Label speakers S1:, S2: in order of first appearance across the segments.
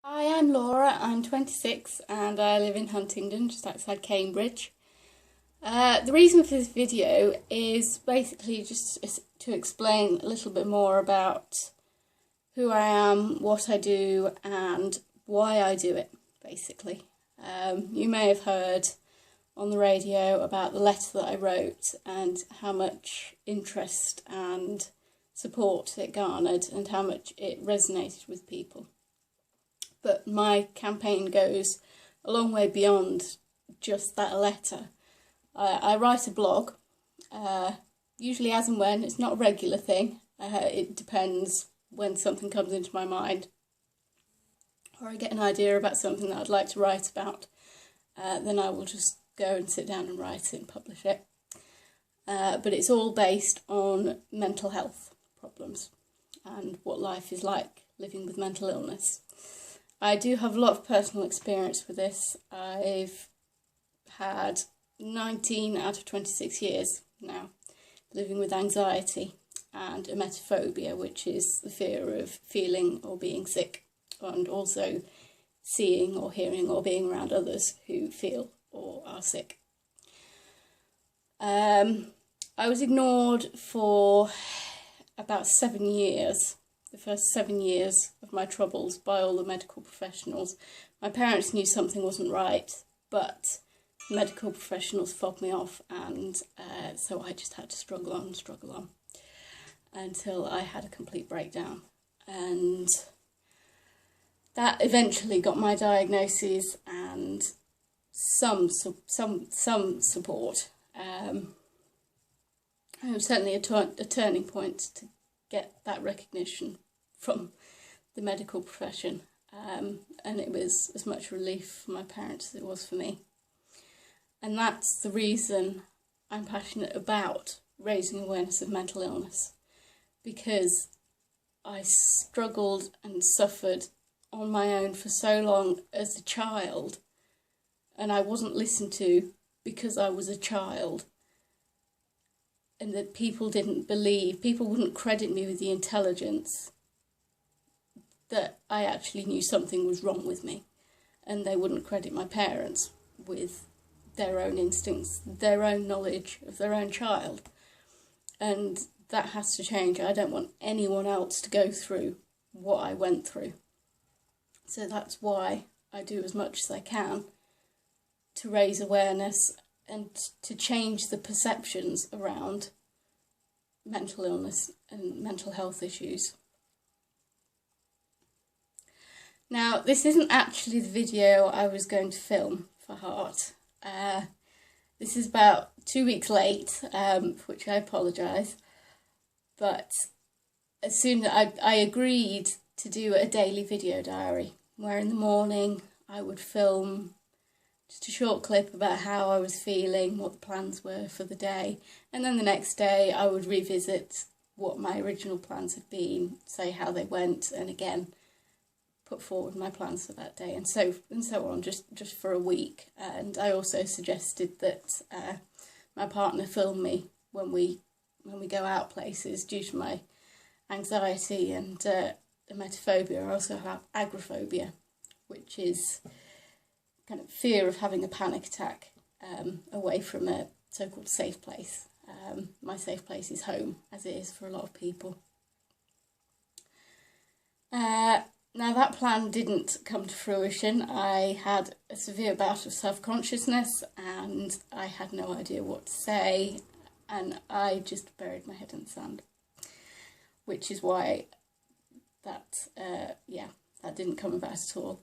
S1: Hi, I'm Laura, I'm 26 and I live in Huntingdon, just outside Cambridge. The reason for this video is basically just to explain a little bit more about who I am, what I do and why I do it, basically. You may have heard on the radio about the letter that I wrote and how much interest and support it garnered and how much it resonated with people. But my campaign goes a long way beyond just that letter. I write a blog, usually as and when. It's not a regular thing. It depends when something comes into my mind or I get an idea about something that I'd like to write about. Then I will just go and sit down and write it and publish it. But it's all based on mental health problems and what life is like living with mental illness. I do have a lot of personal experience with this. I've had 19 out of 26 years now living with anxiety and emetophobia, which is the fear of feeling or being sick, and also seeing or hearing or being around others who feel or are sick. I was ignored for about 7 years. The first 7 years of my troubles by all the medical professionals. My parents knew something wasn't right, but medical professionals fobbed me off, and so I just had to struggle on until I had a complete breakdown. And that eventually got my diagnosis and some support. It was certainly a turning point to get that recognition from the medical profession, and it was as much relief for my parents as it was for me. And that's the reason I'm passionate about raising awareness of mental illness, because I struggled and suffered on my own for so long as a child, and I wasn't listened to because I was a child. And that people didn't believe, people wouldn't credit me with the intelligence that I actually knew something was wrong with me. And they wouldn't credit my parents with their own instincts, their own knowledge of their own child. And that has to change. I don't want anyone else to go through what I went through. So that's why I do as much as I can to raise awareness and to change the perceptions around mental illness and mental health issues. Now, this isn't actually the video I was going to film for Heart. This is about 2 weeks late, for which I apologise. But as soon as I agreed to do a daily video diary, where in the morning I would film just a short clip about how I was feeling, what the plans were for the day, and then the next day I would revisit what my original plans had been, say how they went, and again put forward my plans for that day, and so on, just for a week. And I also suggested that my partner film me when we go out places due to my anxiety and emetophobia. I also have agoraphobia, which is kind of fear of having a panic attack away from a so-called safe place. My safe place is home, as it is for a lot of people. Now that plan didn't come to fruition. I had a severe bout of self-consciousness and I had no idea what to say, and I just buried my head in the sand, which is why that didn't come about at all.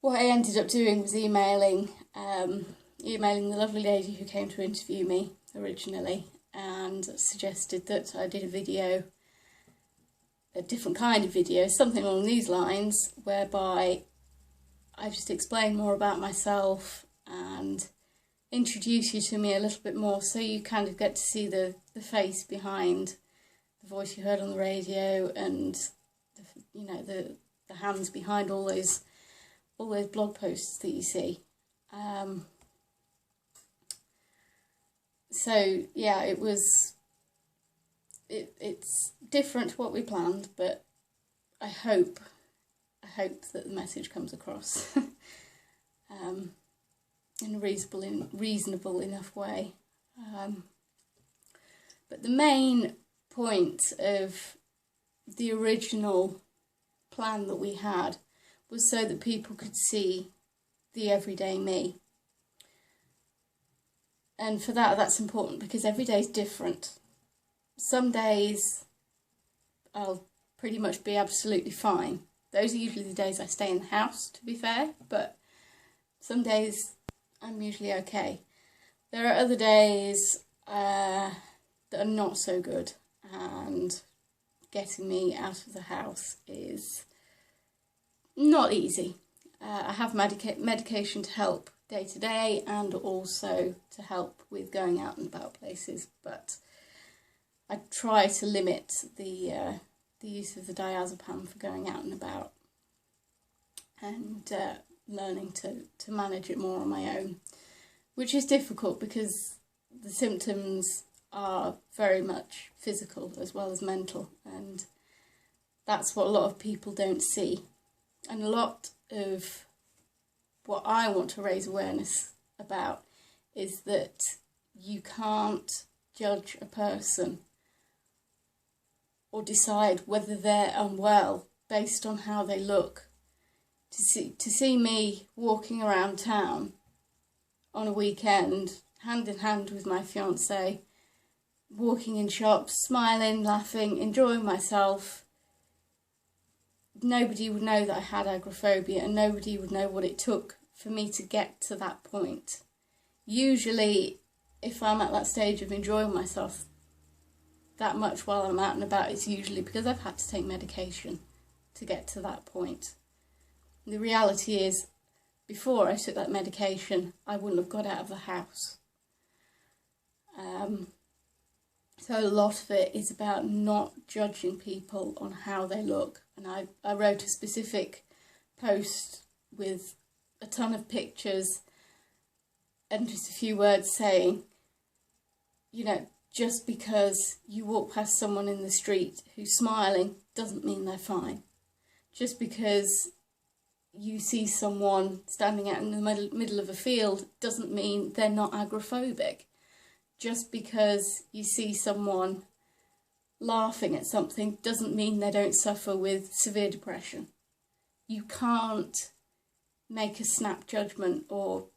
S1: What I ended up doing was emailing the lovely lady who came to interview me originally, and suggested that I did a different kind of video, something along these lines, whereby I just explain more about myself and introduce you to me a little bit more, so you kind of get to see the face behind the voice you heard on the radio, and the hands behind all those blog posts that you see. So yeah, it's different to what we planned, but I hope that the message comes across in a reasonable enough way. But the main point of the original plan that we had was so that people could see the everyday me. And for that, that's important because every day is different. Some days I'll pretty much be absolutely fine. Those are usually the days I stay in the house, to be fair, but some days I'm usually okay. There are other days that are not so good, and getting me out of the house is not easy. I have medication to help day to day and also to help with going out and about places, but I try to limit the use of the diazepam for going out and about, and learning to manage it more on my own, which is difficult because the symptoms are very much physical as well as mental, and that's what a lot of people don't see. And a lot of what I want to raise awareness about is that you can't judge a person or decide whether they're unwell based on how they look. To see me walking around town on a weekend, hand in hand with my fiance, walking in shops, smiling, laughing, enjoying myself, nobody would know that I had agoraphobia, and nobody would know what it took for me to get to that point. Usually, if I'm at that stage of enjoying myself that much while I'm out and about, it's usually because I've had to take medication to get to that point. The reality is, before I took that medication, I wouldn't have got out of the house. So a lot of it is about not judging people on how they look. And I wrote a specific post with a ton of pictures and just a few words saying, you know, just because you walk past someone in the street who's smiling doesn't mean they're fine. Just because you see someone standing out in the middle of a field doesn't mean they're not agoraphobic. Just because you see someone laughing at something doesn't mean they don't suffer with severe depression. You can't make a snap judgment or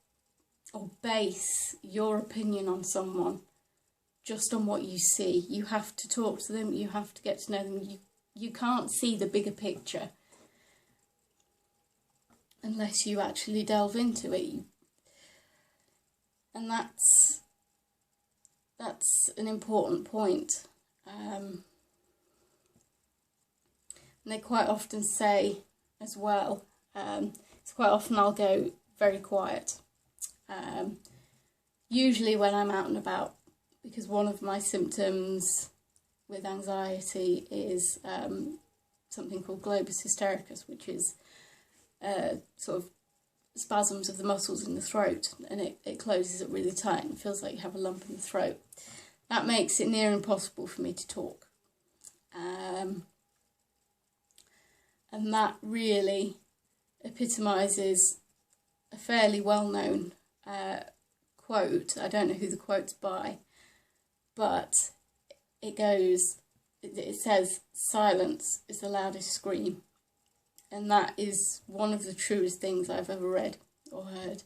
S1: base your opinion on someone just on what you see. You have to talk to them, you have to get to know them. You can't see the bigger picture unless you actually delve into it. And that's an important point. And they quite often say as well, it's quite often I'll go very quiet. Usually when I'm out and about, because one of my symptoms with anxiety is something called globus hystericus, which is sort of spasms of the muscles in the throat, and it closes it really tight and feels like you have a lump in the throat. That makes it near impossible for me to talk. And that really epitomises a fairly well-known quote. I don't know who the quote's by, but it says, "Silence is the loudest scream." And that is one of the truest things I've ever read or heard.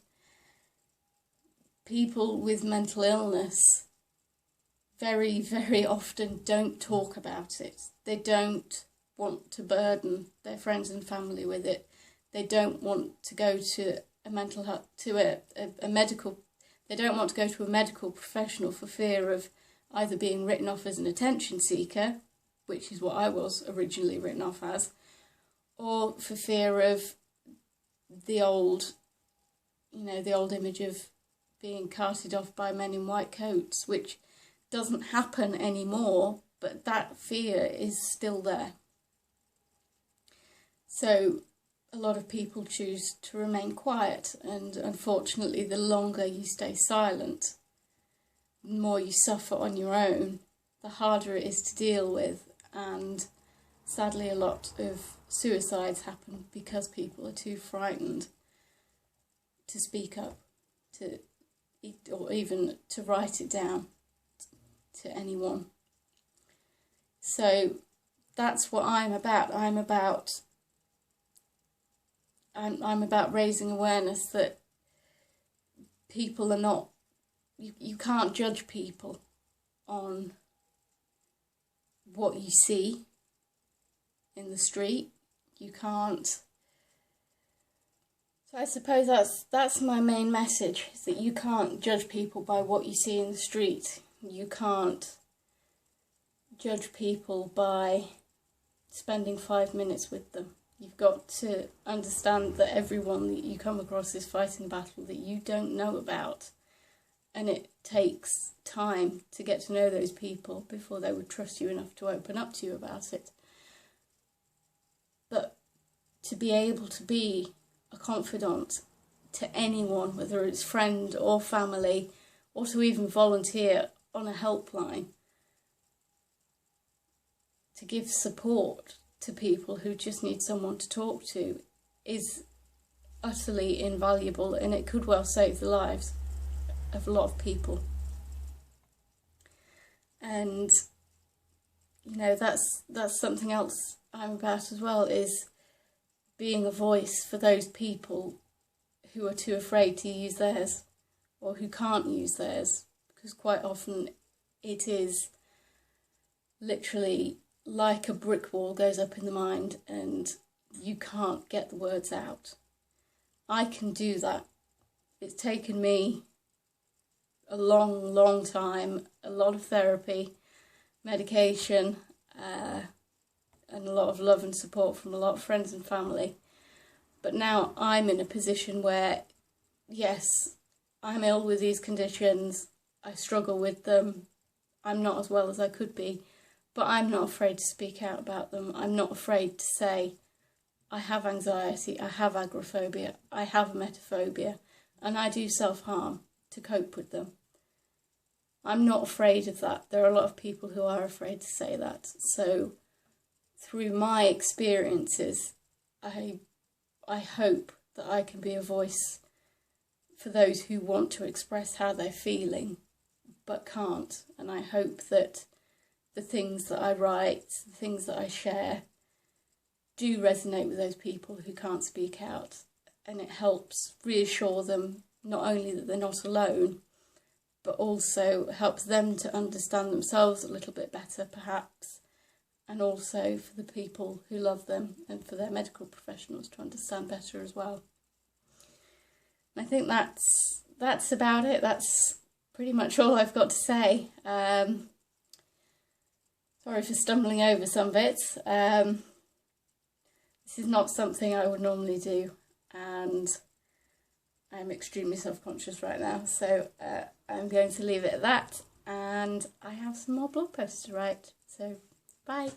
S1: People with mental illness very, very often don't talk about it. They don't want to burden their friends and family with it. They don't want to go to a mental health, a medical. They don't want to go to a medical professional for fear of either being written off as an attention seeker, which is what I was originally written off as, or for fear of the old image of being carted off by men in white coats, which doesn't happen anymore, but that fear is still there. So a lot of people choose to remain quiet, and unfortunately the longer you stay silent, the more you suffer on your own, the harder it is to deal with, and sadly a lot of suicides happen because people are too frightened to speak up, or even to write it down to anyone. So that's what I'm about. I'm about raising awareness that people are not, you can't judge people on what you see in the street. You can't. So I suppose that's my main message, is that you can't judge people by what you see in the street. You can't judge people by spending 5 minutes with them. You've got to understand that everyone that you come across is fighting a battle that you don't know about. And it takes time to get to know those people before they would trust you enough to open up to you about it. But to be able to be a confidant to anyone, whether it's friend or family, or to even volunteer on a helpline, to give support to people who just need someone to talk to, is utterly invaluable, and it could well save the lives of a lot of people. And you know, that's something else I'm about as well, is being a voice for those people who are too afraid to use theirs, or who can't use theirs, because quite often it is literally like a brick wall goes up in the mind and you can't get the words out. I can do that. It's taken me a long time, a lot of therapy, medication, and a lot of love and support from a lot of friends and family. But now I'm in a position where, yes, I'm ill with these conditions, I struggle with them, I'm not as well as I could be, but I'm not afraid to speak out about them. I'm not afraid to say, I have anxiety, I have agoraphobia, I have emetophobia, and I do self-harm to cope with them. I'm not afraid of that. There are a lot of people who are afraid to say that. So through my experiences, I hope that I can be a voice for those who want to express how they're feeling but can't. And I hope that the things that I write, the things that I share, do resonate with those people who can't speak out, and it helps reassure them not only that they're not alone, but also helps them to understand themselves a little bit better perhaps, and also for the people who love them and for their medical professionals to understand better as well. And I think that's about it. That's pretty much all I've got to say. Sorry for stumbling over some bits. This is not something I would normally do, and I'm extremely self-conscious right now, so I'm going to leave it at that, and I have some more blog posts to write, so bye.